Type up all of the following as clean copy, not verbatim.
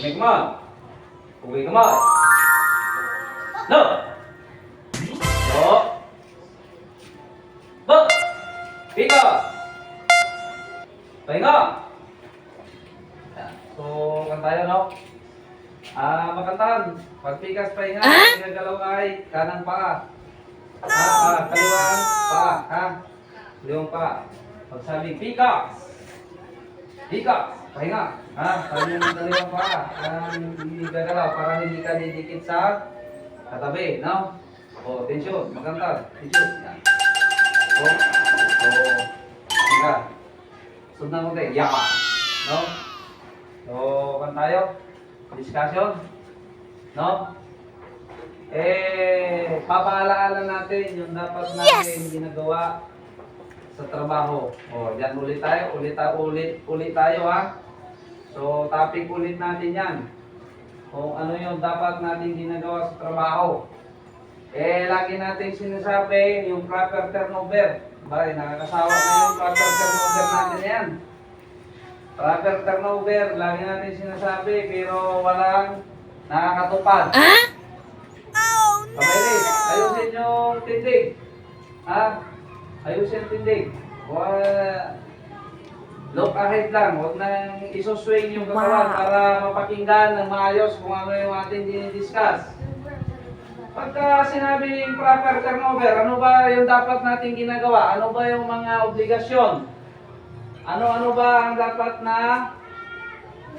Make mo. Uwi ka mo. No. No. Bo. Pika. Pahinga. So, kan tayo, no? Makantahan. Pagpikas pahinga, gagalaw ay kanang paa. Kaliwang paa, ha? Kaliwang paa. Pagsabi, pika. Pika. Pahinga. Sabi ng kaliwang paa. Hindi gagalaw para hindi ka didikit sa katabi, no? O, tensyon. Magkanta. Tensyon. Yan. Pahinga. Sundan mo tayo. Yapa. No? So, kan tayo. Discussion. No? Papaalaala natin yung dapat natin ginagawa sa trabaho. O, dyan ulit tayo. Ulit tayo, ha? So, topic ulit natin yan. Kung ano yung dapat natin ginagawa sa trabaho. Lagi natin sinasabi yung proper turnover. Bakit? Nakakasawa na yung proper turnover natin yan. Proper turnover, lagi natin sinasabi, pero walang nakakatupad. Pabilis, ayusin yung tindig. Ayusin yung tindig. Look ahead lang, huwag nang isuswing yung katawan para mapakinggan ng maayos kung ano yung ating dinidiscuss. Pagka sinabing proper turnover, ano ba yung dapat natin ginagawa? Ano ba yung mga obligasyon? Ano ba ang dapat na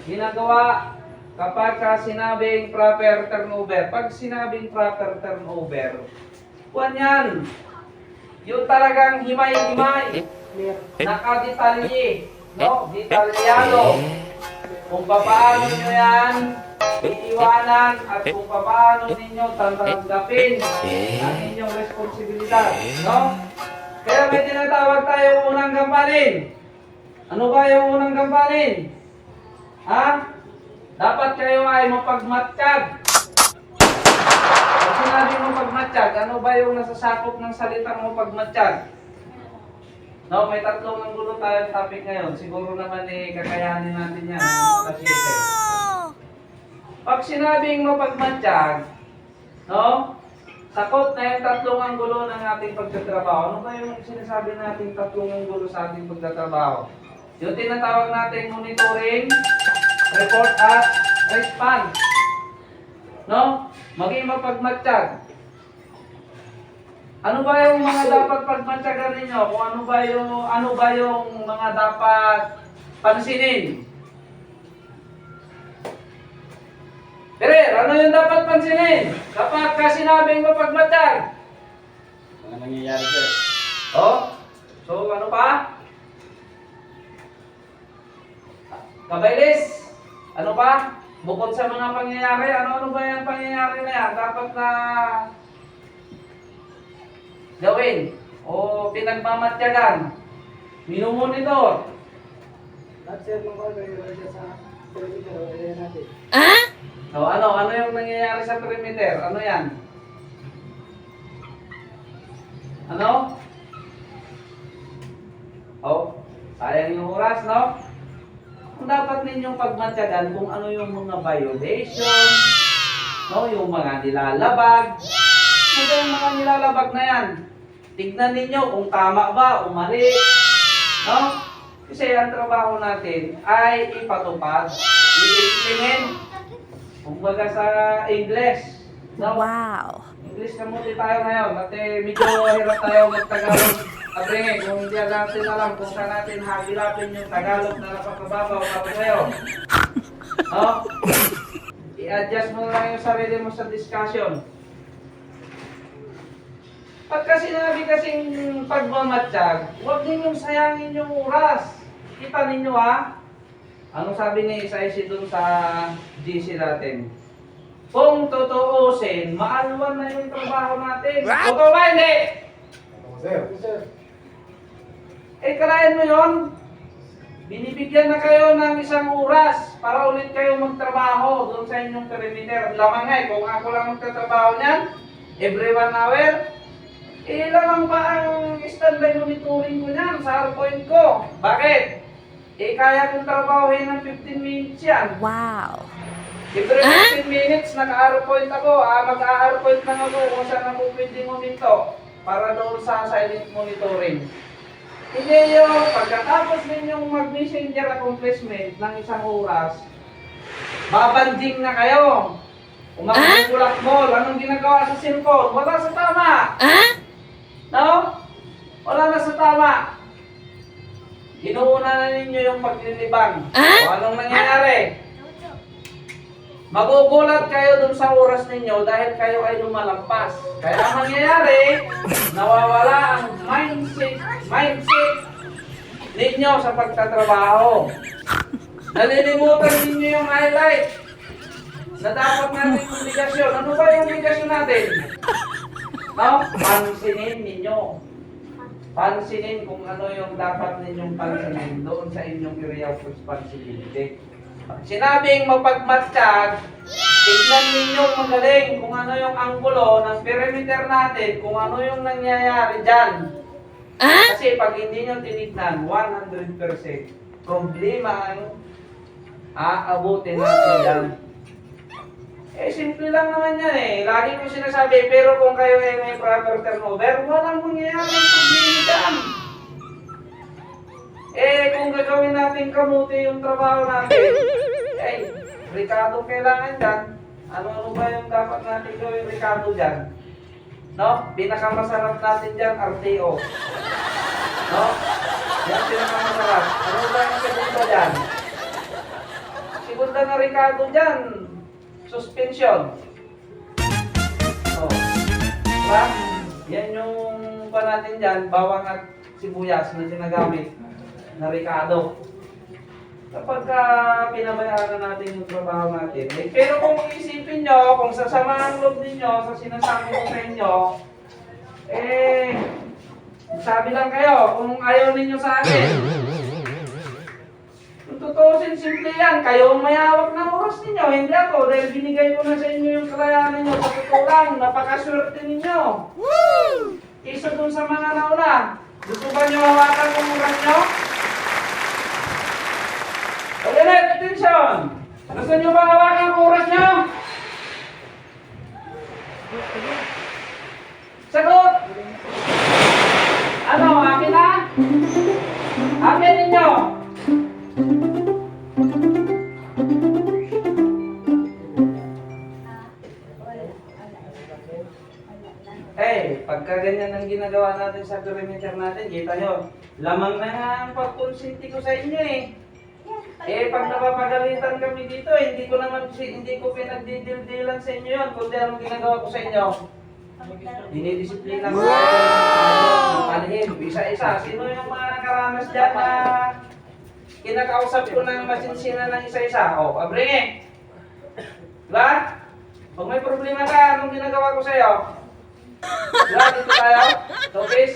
ginagawa kapag sinabing proper turnover? Pag sinabing proper turnover, kuwan yan. Yung talagang himay-himay, nakadetalye, no? Detalyado. Kung paano nyo yan iiwanan at kung paano ninyo tatanggapin ang inyong responsibilidad, no? Kaya may tinatawag tayo unang gampanin. Ano ba yung unang gampanin? Dapat kayo ay mapagmatsyag. Pag sinabi mo pagmatsyag, ano ba yung nasasakop ng salitang mapagmatsyag? No, may tatlong anggulo tayong topic ngayon. Siguro naman kakayanin natin yan. Pag sinabing mapagmatsyag, no? Sakot na yung tatlong anggulo ng ating pagtatrabaho. Ano ba yung sinasabi nating tatlong anggulo sa ating pagtatrabaho? Yung tinatawag natin monitoring, report at response. No? Maging mapagmatsyag. Ano ba yung mga dapat pagmatsyagan ninyo? Kung ano ba yung mga dapat pansinin? Perer, ano yung dapat pansinin? Kapag sinabing mapagmatsyag? Ano nangyayari, sir? So ano pa? Kabailis, ano pa? Bukod sa mga pangyayari, ano ba yung pangyayari na yan? Dapat na gawin o pinagmamatyagan, minumonitor. Lahat, sir, mga kagaya sa perimeter, ayan natin. So ano yung nangyayari sa perimeter? Ano yan? Ano? Sayang yung oras, no? Kung dapat ninyong pagmatyagan kung ano yung mga violation, no, yung mga nilalabag. Ano yung mga nilalabag na yan? Tignan ninyo kung tama ba o mali. No? Kasi ang trabaho natin ay ipatupad, i-implement. Kumbaga sa English. No? Wow! English na muli tayo ngayon. At medyo hirap tayo mag-Tagalog. Abringin, kung hindi natin alam kung saan natin hagilapin yung Tagalog na napakababaw para sa'yo. No? I-adjust mo lang yung sarili mo sa discussion. Pagka sinabi kasing pagmamatsyag, huwag ninyong sayangin yung oras. Kita ninyo, ha? Anong sabi ni Isaisi dun sa GC natin? Kung totoosin, maalwan na yung trabaho natin. Totoo ba, hindi? Sir. Sir. Kalayan mo yon. Binibigyan na kayo ng isang oras para ulit kayo magtrabaho doon sa inyong perimeter. Lamang nga, kung ako lang magtatrabaho niyan, every 1 hour, lamang ba ang standby monitoring ko niyan sa hardpoint ko? Bakit? Kaya kong trabahohin ng 15 minutes yan. Wow! Every 15 minutes, naka-aeropoint ako. Mag-a-aeropoint lang ako kung saan ako pwedeng uminto para doon sa silent monitoring. Hindi yung pagkatapos ninyong mag-messenger accomplishment ng isang oras, babanding na kayo. Umagulak-mol, anong ginagawa sa cellphone? Wala sa tama. No? Wala na sa tama. Inuuna na ninyo yung paglilibang. O anong nangyayari? Magugulat kayo dun sa oras ninyo dahil kayo ay lumalampas. Kaya ang mangyayari, nawawala ang mindset ninyo sa pagtatrabaho. Nalilimutan ninyo yung highlight na dapat natin obligasyon. Ano ba yung obligasyon natin? No? Pansinin ninyo. Pansinin kung ano yung dapat ninyong pansinin doon sa inyong area of responsibility. Sinabing mapagmatsyag, tignan ninyo magaling kung ano yung anggulo ng perimeter natin, kung ano yung nangyayari dyan. Kasi pag hindi nyo tinignan, 100% problema ang aabutin natin dyan. Eh, simple lang naman yan eh. Lagi ko sinasabi, pero kung kayo ay may proper turnover, walang mangyayari problema dyan. Eh, kung gagawin natin kamuti yung trabaho natin, eh, Ricardo kailangan dyan. Ano ba yung dapat natin gawin, Ricardo, dyan? No? Pinakamasarap natin dyan, RTO. No? Yan pinakamasarap. Ano ba yung segunda dyan? Segunda na Ricardo dyan, suspension. Oh. Diba? Yan yung pa natin dyan, bawang at sibuyas na ginagamit na Ricardo. Kapag pinabayaan na natin yung trabaho natin. Eh, pero kung isipin nyo, kung sasama ang loob ninyo sa sinasabi ko sa inyo, eh, sabi lang kayo, kung ayaw ninyo sa akin. Kung tutusin, simple yan. Kayo ang mayawak ng oras ninyo, hindi ako. Dahil binigay ko na sa inyo yung kalayaan ninyo. Sa totoo lang, napakaswerte ninyo. Isa dun sa mga nauna. Gusto ba nyo hawakan ng oras nyo? Ulit, attention! Gusto nyo ba hawakan ang oras nyo? Sagot! Ano, akin na? Akin ninyo! Eh, pagka ganyan ang ginagawa natin sa perimeter natin, kita nyo, lamang na nga ang pagkonsinti ko sa inyo eh. Eh, pag napapagalitan kami dito, hindi ko pinagdidildilan sa inyo yun, kundi anong ginagawa ko sa inyo. Dinidisiplina ko ng palihim, isa-isa. Sino yung mga nakaranas dyan na kinakausap ko ng masinsina ng isa-isa? O, abringi. Diba? Pag may problema ka, anong ginagawa ko sa'yo? Diba? Dito tayo. Topis.